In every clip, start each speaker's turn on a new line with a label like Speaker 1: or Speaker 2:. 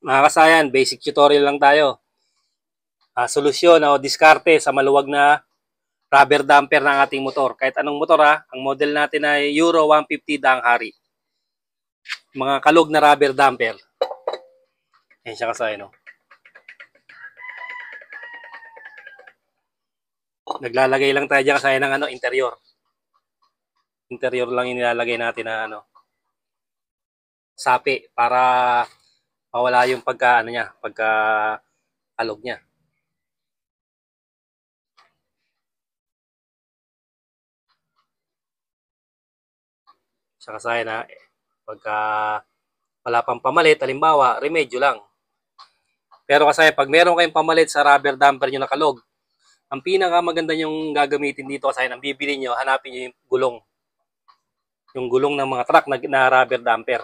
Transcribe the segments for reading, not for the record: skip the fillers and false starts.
Speaker 1: Mga kasayan, basic tutorial lang tayo. Solusyon o diskarte sa maluwag na rubber damper ng ating motor. Kahit anong motor ang model natin ay Euro 150 Dang Hari. Mga kalog na rubber damper. Ayan siya kasayan, no? Naglalagay lang tayo dyan kasayan ng interior. Interior lang yung nilalagay natin na sapi para mawala yung pagka kalog niya. Sa kasayan pagka wala pang pamalit, halimbawa, remedyo lang. Pero kasi pag meron kayong pamalit sa rubber damper nyo na kalog, ang pinakamaganda yung gagamitin dito kasi ang bibili nyo, hanapin nyo yung gulong. Yung gulong ng mga truck na rubber damper.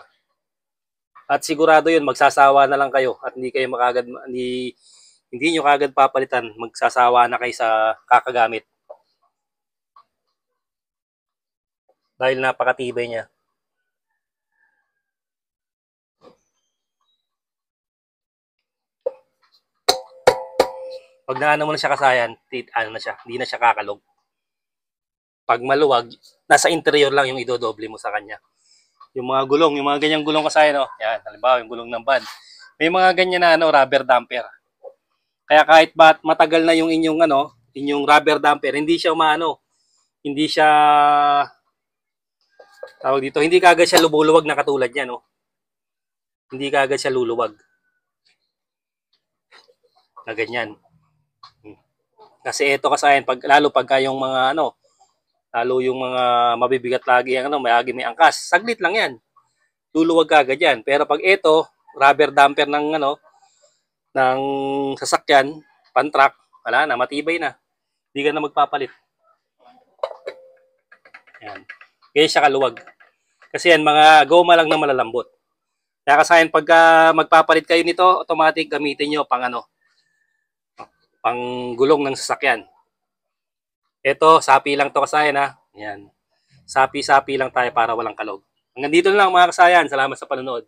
Speaker 1: At sigurado yun, magsasawa na lang kayo at hindi kayo hindi nyo kagad papalitan, magsasawa na kayo sa kakagamit. Dahil napakatibay niya. Pag naano mo na siya kasayan, hindi na siya kakalog. Pag maluwag, nasa interior lang yung idodoble mo sa kanya. Yung mga gulong, yung mga ganyang gulong kasayan, yan, halimbawa yung gulong ng van. May mga ganyan na rubber damper. Kaya kahit matagal na yung inyong rubber damper, hindi siya hindi siya tawag dito, hindi kagad siya lumuluwag na katulad niya, no? Hindi kagad siya luluwag. Na ganyan. Kasi ito kasayan, lalo pagka yung mga lalo yung mga mabibigat lagi may angkas, saglit lang yan. Luluwag kagad yan. Pero pag ito, rubber damper ng sasakyan, pan-truck, wala na, matibay na. Hindi ka na magpapalit. Yan. Kaya siya kaluwag. Kasi yan, mga goma lang na malalambot. Kaya kasayan, pagka magpapalit kayo nito, automatic gamitin nyo pang pang gulong ng sasakyan. Ito, sapi lang to kasayan Yan. Sapi-sapi lang tayo para walang kalog. Hanggang dito na lang mga kasayan. Salamat sa panonood.